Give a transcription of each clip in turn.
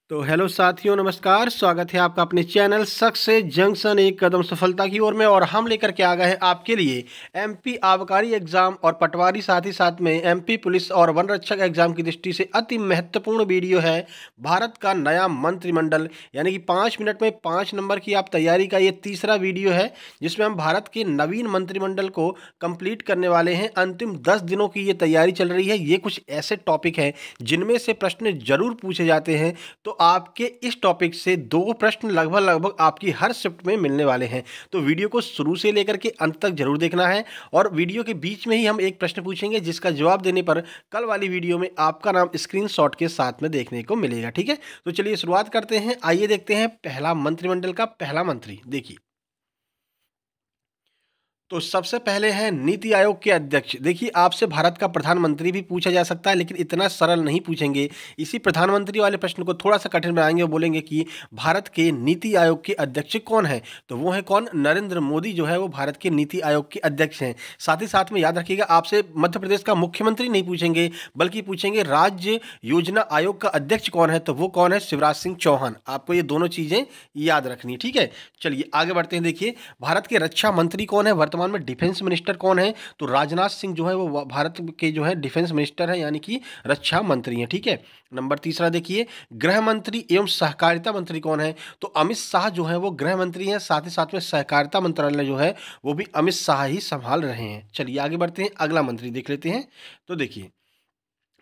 तो हेलो साथियों, नमस्कार। स्वागत है आपका अपने चैनल सक्सेस जंक्शन एक कदम सफलता की ओर में। और हम लेकर के आ गए हैं आपके लिए एमपी आबकारी एग्जाम और पटवारी, साथ ही साथ में एमपी पुलिस और वन रक्षक एग्जाम की दृष्टि से अति महत्वपूर्ण वीडियो है। भारत का नया मंत्रिमंडल, यानी कि 5 मिनट में 5 नंबर की आप तैयारी का ये तीसरा वीडियो है, जिसमें हम भारत के नवीन मंत्रिमंडल को कंप्लीट करने वाले हैं। अंतिम 10 दिनों की ये तैयारी चल रही है। ये कुछ ऐसे टॉपिक हैं जिनमें से प्रश्न जरूर पूछे जाते हैं। तो आपके इस टॉपिक से 2 प्रश्न लगभग आपकी हर शिफ्ट में मिलने वाले हैं। तो वीडियो को शुरू से लेकर के अंत तक जरूर देखना है। और वीडियो के बीच में ही हम एक प्रश्न पूछेंगे जिसका जवाब देने पर कल वाली वीडियो में आपका नाम स्क्रीनशॉट के साथ में देखने को मिलेगा। ठीक है, तो चलिए शुरुआत करते हैं। आइए देखते हैं पहला मंत्रिमंडल का पहला मंत्री। देखिए, तो सबसे पहले हैं नीति आयोग के अध्यक्ष। देखिए, आपसे भारत का प्रधानमंत्री भी पूछा जा सकता है, लेकिन इतना सरल नहीं पूछेंगे। इसी प्रधानमंत्री वाले प्रश्न को थोड़ा सा कठिन बनाएंगे और बोलेंगे कि भारत के नीति आयोग के अध्यक्ष कौन है। तो वो है कौन? नरेंद्र मोदी जो है वो भारत के नीति आयोग के अध्यक्ष हैं। साथ ही साथ में याद रखिएगा, आपसे मध्य प्रदेश का मुख्यमंत्री नहीं पूछेंगे, बल्कि पूछेंगे राज्य योजना आयोग का अध्यक्ष कौन है। तो वो कौन है? शिवराज सिंह चौहान। आपको ये दोनों चीजें याद रखनी है। ठीक है, चलिए आगे बढ़ते हैं। देखिए, भारत के रक्षा मंत्री कौन है? वर्तमान में डिफेंस मिनिस्टर कौन है? तो राजनाथ सिंह जो है वो भारत के जो है डिफेंस मिनिस्टर है, यानी कि रक्षा मंत्री हैं। ठीक है, नंबर तीसरा देखिए, गृह मंत्री एवं सहकारिता मंत्री कौन है? तो अमित शाह जो है वो गृह मंत्री हैं। साथ ही साथ में सहकारिता मंत्रालय जो है वो भी अमित शाह ही संभाल रहे हैं। चलिए आगे बढ़ते हैं, अगला मंत्री देख लेते हैं। तो देखिए,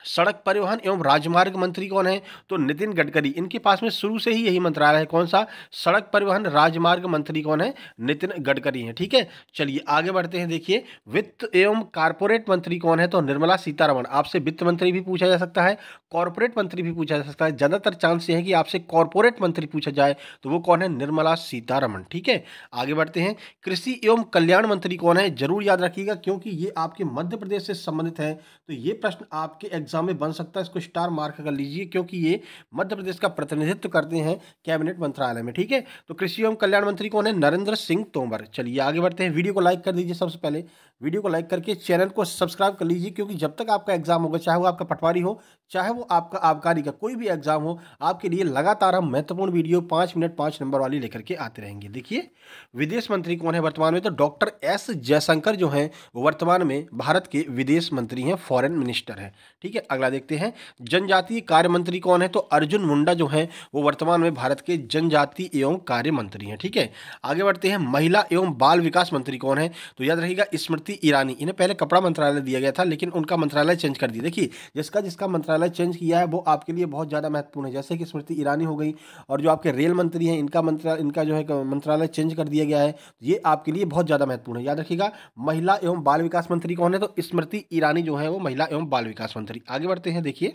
सड़क परिवहन एवं राजमार्ग मंत्री कौन है? तो नितिन गडकरी। इनके पास में शुरू से ही यही मंत्रालय है। कौन सा? सड़क परिवहन राजमार्ग मंत्री कौन है? नितिन गडकरी हैं। ठीक है, चलिए आगे बढ़ते हैं। देखिए, वित्त एवं कारपोरेट मंत्री कौन है? तो निर्मला सीतारमण। आपसे वित्त मंत्री भी पूछा जा सकता है, कॉर्पोरेट मंत्री भी पूछा जा सकता है। ज्यादातर चांस ये है कि आपसे कॉर्पोरेट मंत्री पूछा जाए। तो वो कौन है? निर्मला सीतारमण। ठीक है, आगे बढ़ते हैं। कृषि एवं कल्याण मंत्री कौन है? जरूर याद रखिएगा, क्योंकि ये आपके मध्य प्रदेश से संबंधित है। तो ये प्रश्न आपके एग्जाम में बन सकता है। इसको स्टार मार्क कर लीजिए, क्योंकि ये मध्य प्रदेश का प्रतिनिधित्व करते हैं कैबिनेट मंत्रालय में। ठीक है, तो कृषि एवं कल्याण मंत्री कौन है? नरेंद्र सिंह तोमर। चलिए आगे बढ़ते हैं। वीडियो को लाइक कर दीजिए। सबसे पहले वीडियो को लाइक करके चैनल को सब्सक्राइब कर लीजिए, क्योंकि जब तक आपका एग्जाम होगा, चाहे वो आपका पटवारी हो, चाहे वो आपका आबकारी का कोई भी एग्जाम हो, आपके लिए लगातार हम महत्वपूर्ण वीडियो 5 मिनट 5 नंबर वाली लेकर के आते रहेंगे। देखिए, विदेश मंत्री कौन है वर्तमान में? तो डॉक्टर एस जयशंकर जो हैं वो वर्तमान में भारत के विदेश मंत्री हैं, फॉरेन मिनिस्टर हैं। ठीक है, अगला देखते हैं। जनजातीय कार्य मंत्री कौन है? तो अर्जुन मुंडा जो हैं वो वर्तमान में भारत के जनजातीय एवं कार्य मंत्री हैं। ठीक है, आगे बढ़ते हैं। महिला एवं बाल विकास मंत्री कौन है? तो याद रखिएगा, स्मृति ईरानी। इन्हें पहले कपड़ा मंत्रालय दिया गया था, लेकिन उनका मंत्रालय चेंज कर दिया। देखिए, जिसका जिसका मंत्रालय चेंज किया है वो आपके लिए बहुत ज़्यादा महत्वपूर्ण है। जैसे कि स्मृति ईरानी हो गई, और जो आपके रेल मंत्री हैं इनका जो है मंत्रालय चेंज कर दिया गया है। ये आपके लिए बहुत ज़्यादा महत्वपूर्ण है। याद रखिएगा, महिला एवं बाल विकास मंत्री कौन है? तो स्मृति ईरानी जो है वो महिला एवं बाल विकास मंत्री। आगे बढ़ते हैं। देखिए,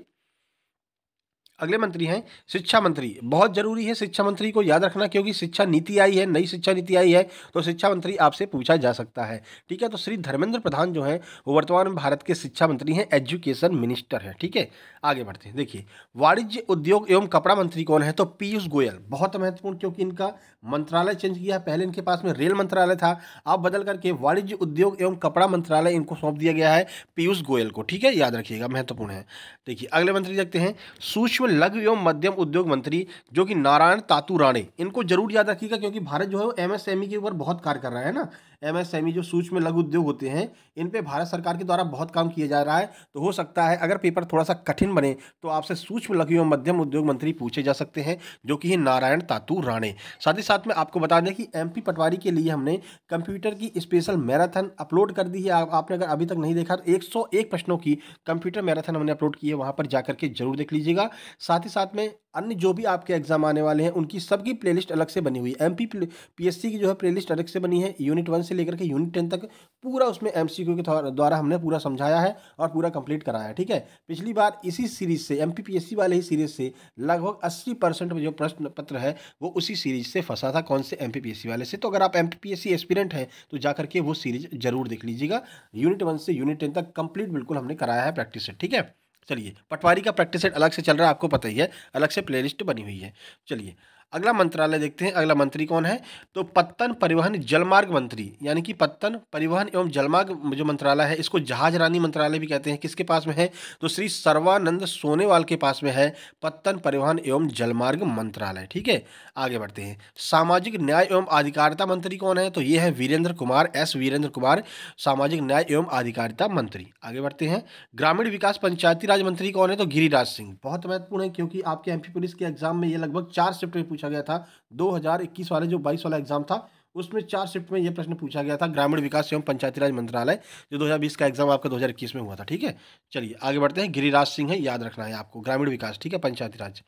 अगले मंत्री हैं शिक्षा मंत्री। बहुत जरूरी है शिक्षा मंत्री को याद रखना, क्योंकि शिक्षा नीति आई है, नई शिक्षा नीति आई है, तो शिक्षा मंत्री आपसे पूछा जा सकता है। ठीक है, तो श्री धर्मेंद्र प्रधान जो है वो वर्तमान में भारत के शिक्षा मंत्री हैं, एजुकेशन मिनिस्टर है। ठीक है, आगे बढ़ते हैं। देखिए, वाणिज्य उद्योग एवं कपड़ा मंत्री कौन है? तो पीयूष गोयल। बहुत महत्वपूर्ण, क्योंकि इनका मंत्रालय चेंज किया है। पहले इनके पास में रेल मंत्रालय था, अब बदल करके वाणिज्य उद्योग एवं कपड़ा मंत्रालय इनको सौंप दिया गया है, पीयूष गोयल को। ठीक है, याद रखिएगा, महत्वपूर्ण है। देखिए, अगले मंत्री देखते हैं। सूक्ष्म लघु एवं मध्यम उद्योग मंत्री, जो कि नारायण तातू राणे। इनको जरूर याद रखिएगा, क्योंकि भारत जो है वो एमएसएमई के ऊपर बहुत कार्य कर रहा है ना। एमएसएमई जो सूक्ष्म लघु उद्योग होते हैं, इन पे भारत सरकार के द्वारा बहुत काम किया जा रहा है। तो हो सकता है अगर पेपर थोड़ा सा कठिन बने तो आपसे सूक्ष्म लघु एवं मध्यम उद्योग मंत्री पूछे जा सकते हैं, जो कि है नारायण तातू राणे। साथ ही साथ में आपको बता दें कि एमपी पटवारी के लिए हमने कंप्यूटर की स्पेशल मैराथन अपलोड कर दी है। आपने अगर अभी तक नहीं देखा तो 101 प्रश्नों की कंप्यूटर मैराथन हमने अपलोड की है, वहां पर जाकर के जरूर देख लीजिएगा। साथ ही साथ में अन्य जो भी आपके एग्जाम आने वाले हैं उनकी सबकी प्लेलिस्ट अलग से बनी हुई है। एमपी पीएससी की जो है प्लेलिस्ट अलग से बनी है, यूनिट 1 से लेकर के यूनिट 10 तक पूरा उसमें एमसीक्यू के द्वारा हमने पूरा समझाया है और पूरा कंप्लीट कराया है। ठीक है, पिछली बार इसी सीरीज से, एमपी पीएससी वाले ही सीरीज से लगभग 80% जो प्रश्न पत्र है वो उसी सीरीज से फंसा था। कौन से? एमपी पीएससी वाले से। तो अगर आप एमपी पीएससी एस्पिरेंट हैं तो जाकर के वो सीरीज जरूर देख लीजिएगा। यूनिट 1 से यूनिट 10 तक कंप्लीट बिल्कुल हमने कराया है प्रैक्टिस सेट। ठीक है, चलिए, पटवारी का प्रैक्टिस सेट अलग से चल रहा है, आपको पता ही है, अलग से प्लेलिस्ट बनी हुई है। चलिए अगला मंत्रालय देखते हैं, अगला मंत्री कौन है, तो पत्तन परिवहन जलमार्ग मंत्री, यानी कि पत्तन परिवहन एवं जलमार्ग जो मंत्रालय है इसको जहाजरानी मंत्रालय भी कहते हैं। किसके पास में है, तो श्री सर्बानंद सोनोवाल के पास में है पत्तन परिवहन एवं जलमार्ग मंत्रालय। ठीक है, आगे बढ़ते हैं। सामाजिक न्याय एवं अधिकारिता मंत्री कौन है, तो ये है वीरेंद्र कुमार, एस वीरेंद्र कुमार, सामाजिक न्याय एवं अधिकारिता मंत्री। आगे बढ़ते हैं। ग्रामीण विकास पंचायती राज मंत्री कौन है, तो गिरिराज सिंह। बहुत महत्वपूर्ण है क्योंकि आपके एमपी पुलिस के एग्जाम में ये लगभग 4 शिफ्ट में पूछा गया था। 2021 वाले जो 22 वाला एग्जाम था उसमें 4 शिफ्ट में ये प्रश्न पूछा गया था। ग्रामीण विकास एवं पंचायती राज मंत्रालय जो 2020 का एग्जाम आपका 2021 में हुआ था। ठीक है, चलिए आगे बढ़ते हैं। गिरिराज सिंह है, याद रखना है आपको, ग्रामीण विकास, ठीक है, पंचायती राज।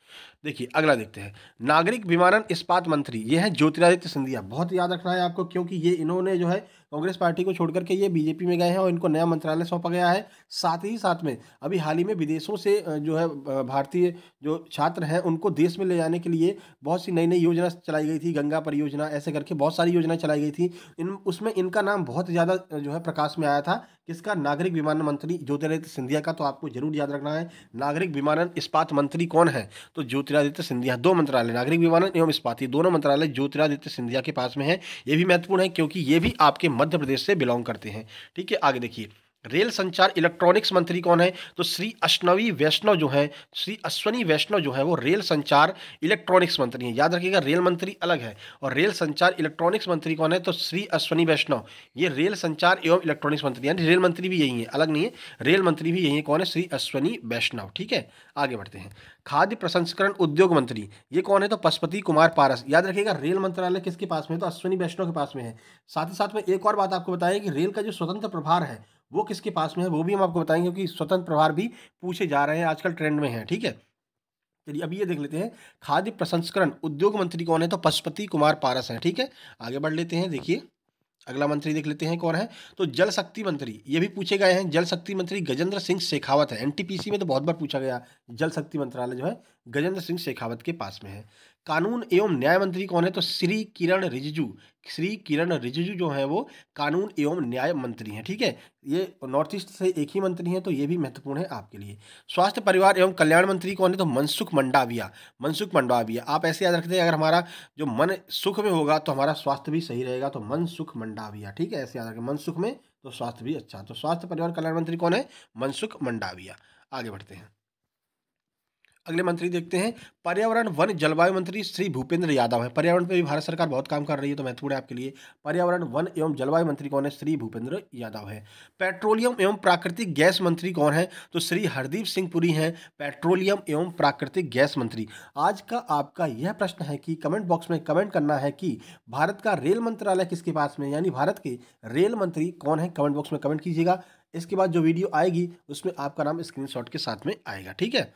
देखिए अगला देखते हैं। नागरिक विमानन इस्पात मंत्री, ये है ज्योतिरादित्य सिंधिया। बहुत याद रखना है आपको क्योंकि ये इन्होंने जो है कांग्रेस पार्टी को छोड़ करके ये बीजेपी में गए हैं और इनको नया मंत्रालय सौंपा गया है। साथ ही साथ में अभी हाल ही में विदेशों से जो है भारतीय जो छात्र हैं उनको देश में ले जाने के लिए बहुत सी नई नई योजना चलाई गई थी, गंगा परियोजना, ऐसे करके बहुत सारी योजनाएं चलाई गई थी। उसमें इनका नाम बहुत ज़्यादा जो है प्रकाश में आया था। किसका, नागरिक विमानन मंत्री ज्योतिरादित्य सिंधिया का। तो आपको जरूर याद रखना है नागरिक विमानन इस्पात मंत्री कौन है, तो ज्योतिरादित्य सिंधिया। 2 मंत्रालय, नागरिक विमानन एवं इस्पात, ये दोनों मंत्रालय ज्योतिरादित्य सिंधिया के पास में है। ये भी महत्वपूर्ण है क्योंकि ये भी आपके मध्य प्रदेश से बिलोंग करते हैं। ठीक है, आगे देखिए। रेल संचार इलेक्ट्रॉनिक्स मंत्री कौन है, तो श्री अश्वनी वैष्णव जो है, श्री अश्वनी वैष्णव जो है वो रेल संचार इलेक्ट्रॉनिक्स मंत्री हैं। याद रखिएगा, रेल मंत्री अलग है और रेल संचार इलेक्ट्रॉनिक्स मंत्री कौन है, तो श्री अश्वनी वैष्णव। ये रेल संचार एवं इलेक्ट्रॉनिक्स मंत्री, यानी रेल मंत्री भी यही है, अलग नहीं है, रेल मंत्री भी यही है। कौन है, श्री अश्वनी वैष्णव। ठीक है, आगे बढ़ते हैं। खाद्य प्रसंस्करण उद्योग मंत्री, ये कौन है, तो पशुपति कुमार पारस। याद रखिएगा, रेल मंत्रालय किसके पास में है, तो अश्वनी वैष्णव के पास में है। साथ ही साथ में एक और बात आपको बताएं कि रेल का जो स्वतंत्र प्रभार है वो किसके पास में है, वो भी हम आपको बताएंगे क्योंकि स्वतंत्र प्रभार भी पूछे जा रहे हैं, आजकल ट्रेंड में है। ठीक है, चलिए अभी ये देख लेते हैं। खाद्य प्रसंस्करण उद्योग मंत्री कौन है, तो पशुपति कुमार पारस है। ठीक है, आगे बढ़ लेते हैं। देखिए अगला मंत्री देख लेते हैं कौन है, तो जल शक्ति मंत्री, ये भी पूछे गए हैं। जल शक्ति मंत्री गजेंद्र सिंह शेखावत है। एनटीपीसी में तो बहुत बार पूछा गया। जल शक्ति मंत्रालय जो है गजेंद्र सिंह शेखावत के पास में है। कानून एवं न्याय मंत्री कौन है, तो श्री किरण रिजिजू। श्री किरण रिजिजू जो है वो कानून एवं न्याय मंत्री हैं। ठीक है, ये नॉर्थ ईस्ट से एक ही मंत्री हैं, तो ये भी महत्वपूर्ण है आपके लिए। स्वास्थ्य परिवार एवं कल्याण मंत्री कौन है, तो मनसुख मंडाविया। मनसुख मंडाविया, आप ऐसे याद रखते हैं, अगर हमारा जो मन सुख में होगा तो हमारा स्वास्थ्य भी सही रहेगा, तो मनसुख मंडाविया। ठीक है, ऐसे याद रखें, मन सुख में तो स्वास्थ्य भी अच्छा। तो स्वास्थ्य परिवार कल्याण मंत्री कौन है, मनसुख मंडाविया। आगे बढ़ते हैं, अगले मंत्री देखते हैं। पर्यावरण वन जलवायु मंत्री श्री भूपेंद्र यादव है। पर्यावरण पे भी भारत सरकार बहुत काम कर रही है, तो महत्वपूर्ण है आपके लिए। पर्यावरण वन एवं जलवायु मंत्री कौन है, श्री भूपेंद्र यादव है। पेट्रोलियम एवं प्राकृतिक गैस मंत्री कौन है, तो श्री हरदीप सिंह पुरी हैं, पेट्रोलियम एवं प्राकृतिक गैस मंत्री। आज का आपका यह प्रश्न है कि कमेंट बॉक्स में कमेंट करना है कि भारत का रेल मंत्रालय किसके पास में, यानी भारत के रेल मंत्री कौन है, कमेंट बॉक्स में कमेंट कीजिएगा। इसके बाद जो वीडियो आएगी उसमें आपका नाम स्क्रीनशॉट के साथ में आएगा। ठीक है,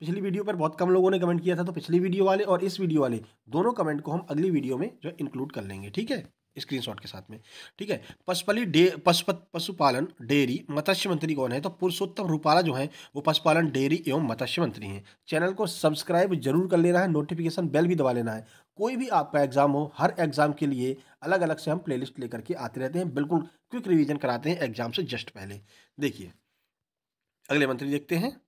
पिछली वीडियो पर बहुत कम लोगों ने कमेंट किया था, तो पिछली वीडियो वाले और इस वीडियो वाले दोनों कमेंट को हम अगली वीडियो में जो इंक्लूड कर लेंगे। ठीक है, स्क्रीनशॉट के साथ में। ठीक है, पशुपालन डेयरी मत्स्य मंत्री कौन है, तो पुरुषोत्तम रूपाला जो है वो पशुपालन डेयरी एवं मत्स्य मंत्री हैं। चैनल को सब्सक्राइब जरूर कर लेना है, नोटिफिकेशन बेल भी दबा लेना है। कोई भी आपका एग्जाम हो, हर एग्जाम के लिए अलग अलग से हम प्लेलिस्ट लेकर के आते रहते हैं, बिल्कुल क्विक रिवीजन कराते हैं एग्जाम से जस्ट पहले। देखिए अगले मंत्री देखते हैं।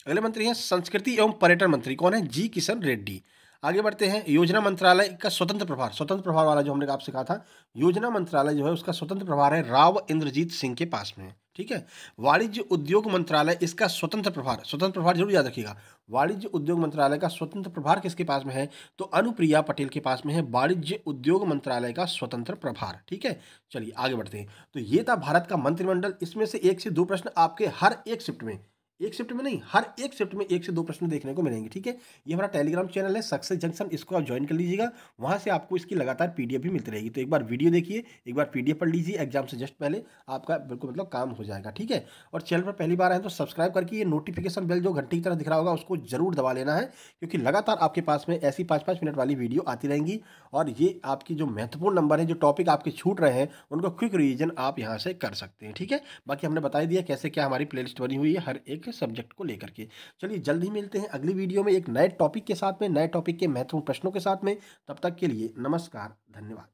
अगले मंत्री हैं संस्कृति एवं पर्यटन मंत्री कौन है, जी किशन रेड्डी। आगे बढ़ते हैं। योजना मंत्रालय का स्वतंत्र प्रभार, स्वतंत्र प्रभार वाला जो हमने आपसे कहा था, योजना मंत्रालय जो है उसका स्वतंत्र प्रभार है राव इंद्रजीत सिंह के पास में। ठीक है, वाणिज्य उद्योग मंत्रालय, इसका स्वतंत्र प्रभार, स्वतंत्र प्रभार जरूर याद रखिएगा। वाणिज्य उद्योग मंत्रालय का स्वतंत्र प्रभार किसके पास में है, तो अनुप्रिया पटेल के पास में है वाणिज्य उद्योग मंत्रालय का स्वतंत्र प्रभार। ठीक है, चलिए आगे बढ़ते हैं। तो ये था भारत का मंत्रिमंडल। इसमें से 1 से 2 प्रश्न आपके हर एक शिफ्ट में, एक शिफ्ट में नहीं, हर एक शिफ्ट में 1 से 2 प्रश्न देखने को मिलेंगे। ठीक है, ये हमारा टेलीग्राम चैनल है सक्सेस जंक्शन, इसको आप ज्वाइन कर लीजिएगा। वहां से आपको इसकी लगातार पीडीएफ भी मिलती रहेगी। तो एक बार वीडियो देखिए, एक बार पीडीएफ पढ़ लीजिए, एग्जाम से जस्ट पहले आपका बिल्कुल मतलब काम हो जाएगा। ठीक है, और चैनल पर पहली बार आए तो सब्सक्राइब करके ये नोटिफिकेशन बेल जो घंटी की तरह दिख रहा होगा उसको जरूर दबा लेना है, क्योंकि लगातार आपके पास में ऐसी 5-5 मिनट वाली वीडियो आती रहेंगी। और ये आपकी जो महत्वपूर्ण नंबर है, जो टॉपिक आपके छूट रहे हैं, उनको क्विक रिवीजन आप यहाँ से कर सकते हैं। ठीक है, बाकी हमने बता दिया कैसे क्या हमारी प्लेलिस्ट बनी हुई है हर एक सब्जेक्ट को लेकर के। चलिए जल्द ही मिलते हैं अगली वीडियो में एक नए टॉपिक के साथ में, नए टॉपिक के महत्वपूर्ण प्रश्नों के साथ में। तब तक के लिए नमस्कार, धन्यवाद।